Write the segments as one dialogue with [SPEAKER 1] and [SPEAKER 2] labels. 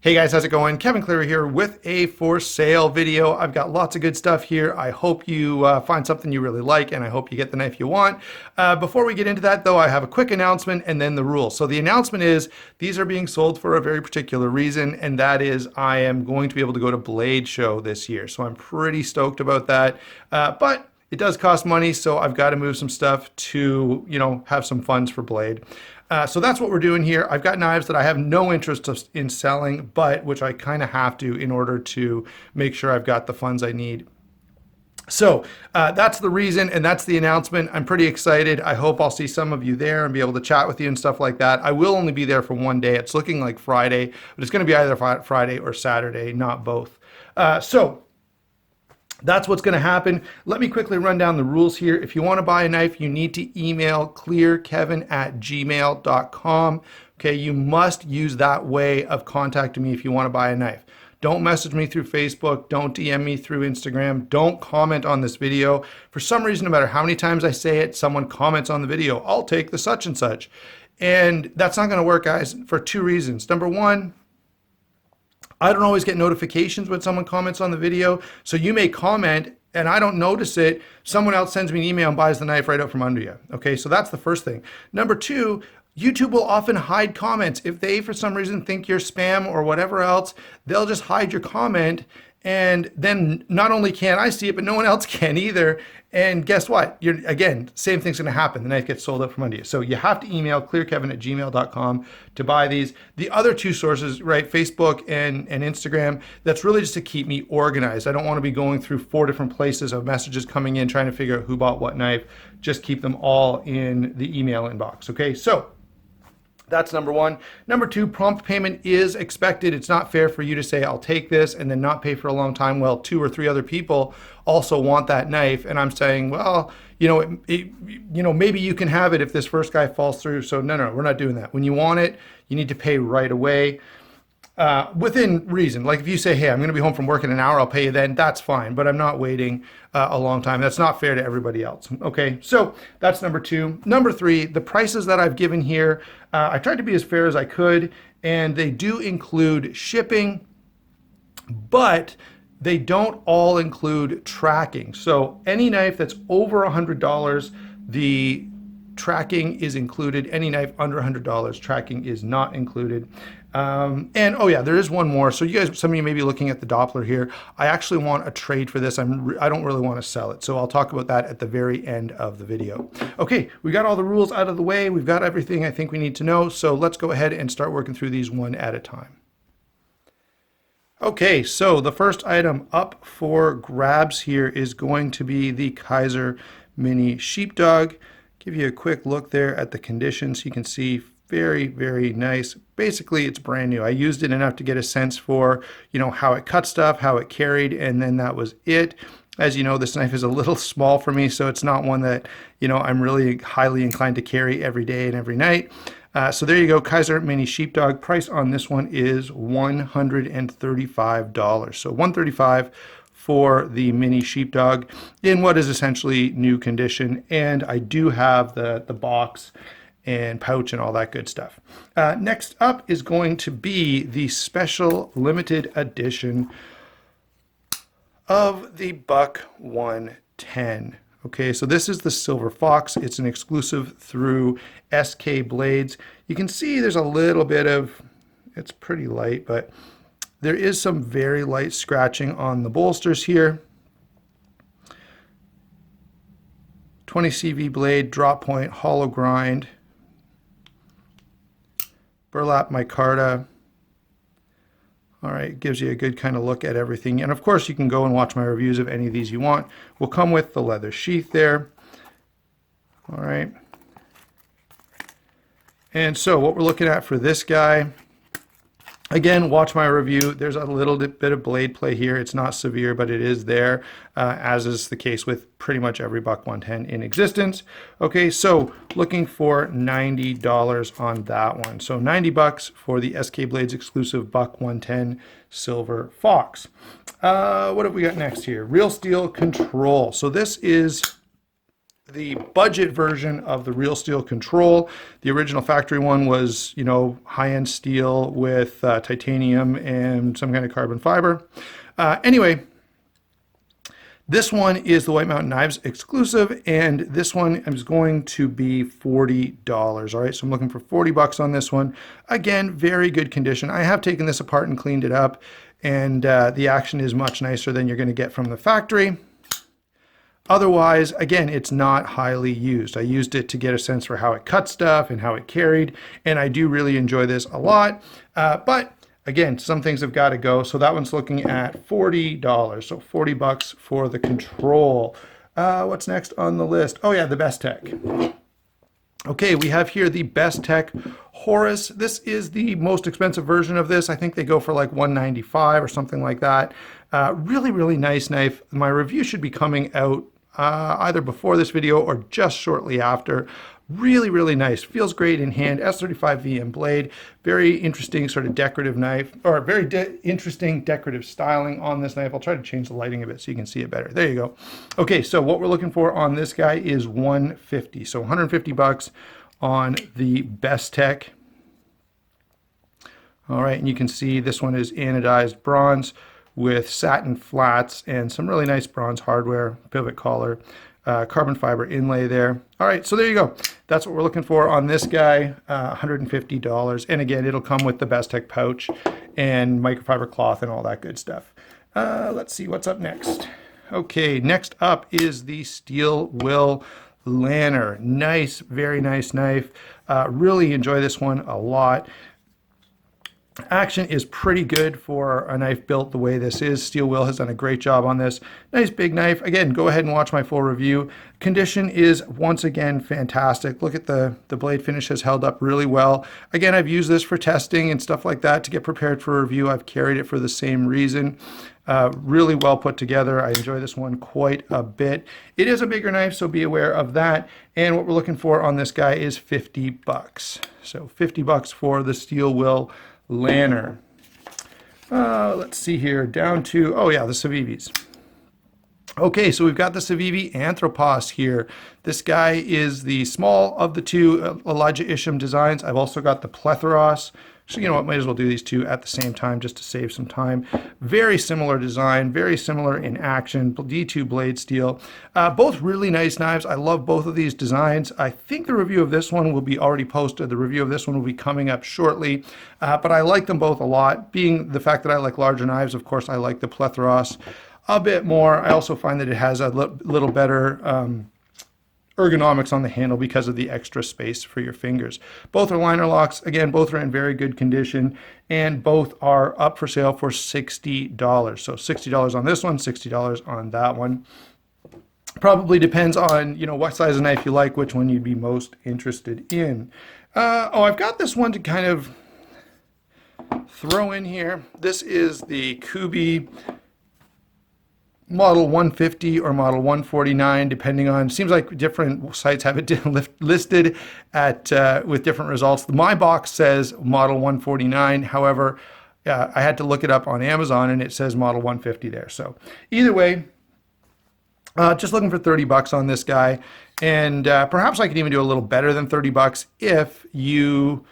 [SPEAKER 1] Hey guys, how's it going? Kevin Cleary here with a for sale video. I've got lots of good stuff here. I hope you find something you really like, and I hope you get the knife you want. Before we get into that though, I have a quick announcement and then the rules. So the announcement is these are being sold for a very particular reason, and that is I am going to be able to go to Blade Show this year. So I'm pretty stoked about that. But it does cost money, so I've got to move some stuff to, have some funds for Blade. So that's what we're doing here. I've got knives that I have no interest in selling, but which I kind of have to in order to make sure I've got the funds I need. So that's the reason, and that's the announcement. I'm pretty excited. I hope I'll see some of you there and be able to chat with you and stuff like that. I will only be there for one day. It's looking like Friday, but it's going to be either Friday or Saturday, not both. So that's what's going to happen. Let me quickly run down the rules here. If you want to buy a knife, you need to email clearkevin@gmail.com. Okay, you must use that way of contacting me if you want to buy a knife. Don't message me through Facebook. Don't DM me through Instagram. Don't comment on this video. For some reason, no matter how many times I say it, someone comments on the video, I'll take the such and such. And that's not going to work, guys, for two reasons. Number one, I don't always get notifications when someone comments on the video. So you may comment and I don't notice it. Someone else sends me an email and buys the knife right out from under you. Okay, so that's the first thing. Number two, YouTube will often hide comments. If they, for some reason, think you're spam or whatever else, they'll just hide your comment. And then not only can't I see it, but no one else can either. And guess what? Again, same thing's going to happen. The knife gets sold out from under you. So you have to email clearkevin@gmail.com to buy these. The other two sources, right, Facebook and Instagram, that's really just to keep me organized. I don't want to be going through 4 different places of messages coming in, trying to figure out who bought what knife. Just keep them all in the email inbox. Okay, so that's number one. Number two, prompt payment is expected. It's not fair for you to say, I'll take this and then not pay for a long time. Well, 2 or 3 other people also want that knife. And I'm saying, well, maybe you can have it if this first guy falls through. So no, we're not doing that. When you want it, you need to pay right away. Within reason. Like if you say, hey, I'm going to be home from work in an hour, I'll pay you then, that's fine, but I'm not waiting a long time. That's not fair to everybody else. Okay, so that's number two. Number three, the prices that I've given here, I tried to be as fair as I could, and they do include shipping, but they don't all include tracking. So any knife that's over $100, the tracking is included. Any knife under $100, tracking is not included. And oh yeah, there is one more. So you guys, some of you may be looking at the Doppler here. I actually want a trade for this. I don't really want to sell it. So I'll talk about that at the very end of the video. Okay, we got all the rules out of the way. We've got everything I think we need to know. So let's go ahead and start working through these one at a time. Okay, so the first item up for grabs here is going to be the Kaiser Mini Sheepdog. Give you a quick look there at the conditions. You can see very, very nice. Basically, it's brand new. I used it enough to get a sense for, how it cut stuff, how it carried, and then that was it. As you know, this knife is a little small for me, so it's not one that, I'm really highly inclined to carry every day and every night. So there you go, Kaiser Mini Sheepdog. Price on this one is $135. So $135 for the Mini Sheepdog in what is essentially new condition. And I do have the box and pouch and all that good stuff. Next up is going to be the special limited edition of the Buck 110. Okay, so this is the Silver Fox. It's an exclusive through SK Blades. You can see there's a little bit of, it's pretty light, but there is some very light scratching on the bolsters here. 20 CV blade, drop point, hollow grind, burlap micarta. All right, gives you a good kind of look at everything. And of course, you can go and watch my reviews of any of these you want. Will come with the leather sheath there. All right. And so what we're looking at for this guy, again, watch my review. There's a little bit of blade play here. It's not severe, but it is there, as is the case with pretty much every Buck 110 in existence. Okay, so looking for $90 on that one. So $90 for the SK Blades exclusive Buck 110 Silver Fox. What have we got next here? RealSteel Control. So this is the budget version of the RealSteel Control. The original factory one was, you know, high-end steel with titanium and some kind of carbon fiber. Anyway, this one is the White Mountain Knives exclusive, and this one is going to be $40. All right, so I'm looking for 40 bucks on this one. Again, very good condition. I have taken this apart and cleaned it up, and the action is much nicer than you're going to get from the factory. Otherwise, again, it's not highly used. I used it to get a sense for how it cut stuff and how it carried, and I do really enjoy this a lot. But again, some things have got to go. So that one's looking at $40. So 40 bucks for the Control. What's next on the list? Oh yeah, the Bestech. Okay, we have here the Bestech Horus. This is the most expensive version of this. I think they go for like $195 or something like that. Really, really nice knife. My review should be coming out either before this video or just shortly after. Really, really nice. Feels great in hand. S35 VM blade. Very interesting sort of decorative knife, or very interesting decorative styling on this knife. I'll try to change the lighting a bit so you can see it better. There you go. Okay, so what we're looking for on this guy is $150. So 150 bucks on the Bestech. All right, and you can see this one is anodized bronze with satin flats and some really nice bronze hardware, pivot collar, carbon fiber inlay there. All right, so there you go. That's what we're looking for on this guy, $150. And again, it'll come with the Bestech pouch and microfiber cloth and all that good stuff. Let's see what's up next. Okay, next up is the Steel Will Lanner. Nice, very nice knife. Really enjoy this one a lot. Action is pretty good for a knife built the way this is. Steel Will has done a great job on this. Nice big knife. Again, go ahead and watch my full review. Condition is once again fantastic. Look at the blade finish has held up really well. Again, I've used this for testing and stuff like that to get prepared for a review. I've carried it for the same reason. Really well put together. I enjoy this one quite a bit. It is a bigger knife, so be aware of that. And what we're looking for on this guy is 50 bucks. So 50 bucks for the Steel Will Lanner. Let's see here, down to, oh yeah, the Civivis. Okay, so we've got the Civivi Anthropos here. This guy is the small of the two Elijah Isham designs. I've also got the Plethiros. So you know what, might as well do these two at the same time just to save some time. Very similar design, very similar in action, D2 blade steel. Both really nice knives. I love both of these designs. I think the review of this one will be already posted. The review of this one will be coming up shortly. But I like them both a lot. Being the fact that I like larger knives, of course, I like the Plethiros a bit more. I also find that it has a little better ergonomics on the handle because of the extra space for your fingers. Both are liner locks. Again, both are in very good condition, and both are up for sale for $60. So $60 on this one, $60 on that one. Probably depends on, you know, what size of knife you like, which one you'd be most interested in. Oh, I've got this one to kind of throw in here. This is the Kubey Model 150 or Model 149, depending on, seems like different sites have it listed at with different results. My box says Model 149. However, I had to look it up on Amazon and it says Model 150 there. So either way, just looking for 30 bucks on this guy. And perhaps I could even do a little better than 30 bucks if you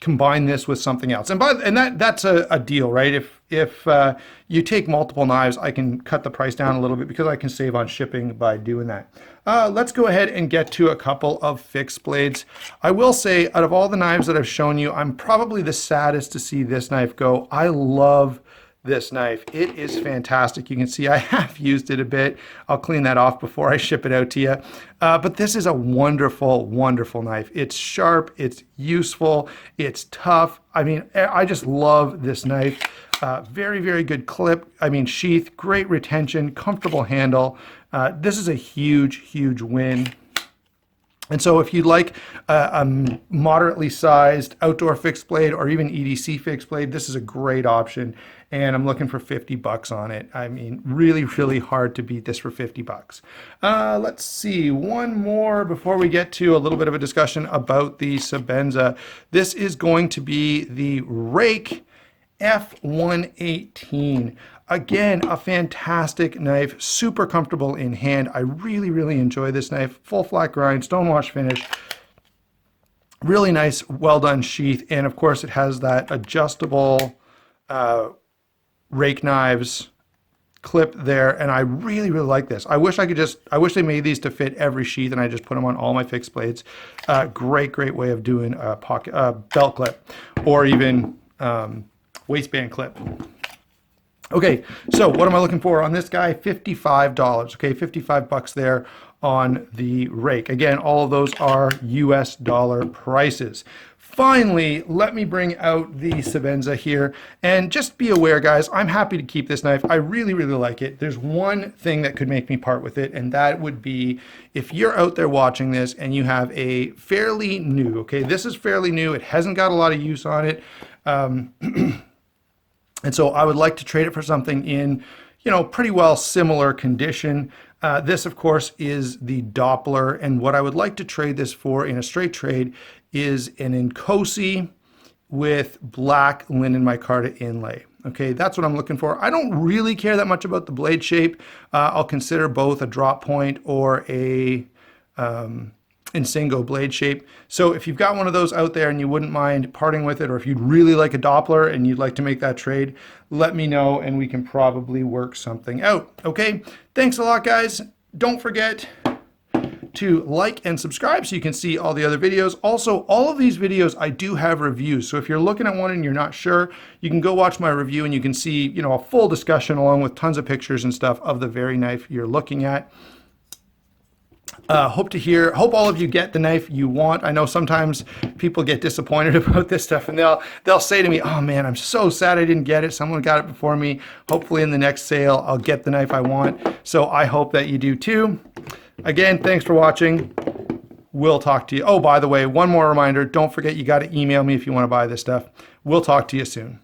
[SPEAKER 1] combine this with something else. And that's a deal, right? If you take multiple knives, I can cut the price down a little bit because I can save on shipping by doing that. Let's go ahead and get to a couple of fixed blades. I will say, out of all the knives that I've shown you, I'm probably the saddest to see this knife go. I love this knife. It is fantastic. You can see I have used it a bit. I'll clean that off before I ship it out to you. But this is a wonderful, wonderful knife. It's sharp, it's useful, it's tough. I mean, I just love this knife. Very, very good clip. I mean, sheath, great retention, comfortable handle. This is a huge, huge win. And so if you'd like a moderately sized outdoor fixed blade or even EDC fixed blade, this is a great option. And I'm looking for 50 bucks on it. I mean, really, really hard to beat this for 50 bucks. Let's see, one more before we get to a little bit of a discussion about the Sebenza. This is going to be the Ruike F118. again, a fantastic knife, super comfortable in hand. I really, really enjoy this knife. Full flat grind, stonewash finish. Really nice, well done sheath. And of course it has that adjustable rake knives clip there. And I really, really like this. I wish they made these to fit every sheath and I just put them on all my fixed blades. Great way of doing a pocket, belt clip or even waistband clip. Okay, so what am I looking for on this guy? $55, okay, 55 bucks there on the rake. Again, all of those are US dollar prices. Finally, let me bring out the Sebenza here, and just be aware, guys, I'm happy to keep this knife. I really, really like it. There's one thing that could make me part with it, and that would be if you're out there watching this and you have a fairly new, okay, this is fairly new, it hasn't got a lot of use on it, and so I would like to trade it for something in, you know, pretty well similar condition. This, of course, is the Doppler, and what I would like to trade this for in a straight trade is an Inkosi with black linen micarta inlay. Okay, that's what I'm looking for. I don't really care that much about the blade shape. I'll consider both a drop point or a Insingo blade shape. So if you've got one of those out there and you wouldn't mind parting with it, or if you'd really like a Doppler and you'd like to make that trade, let me know and we can probably work something out. Okay, thanks a lot, guys. Don't forget to like and subscribe so you can see all the other videos. Also, all of these videos I do have reviews, so if you're looking at one and you're not sure, you can go watch my review and you can see, you know, a full discussion along with tons of pictures and stuff of the very knife you're looking at. Hope all of you get the knife you want. I know sometimes people get disappointed about this stuff and they'll say to me, oh man, I'm so sad I didn't get it. Someone got it before me. Hopefully in the next sale, I'll get the knife I want. So I hope that you do too. Again, thanks for watching. We'll talk to you. Oh, by the way, one more reminder, don't forget you got to email me if you want to buy this stuff. We'll talk to you soon.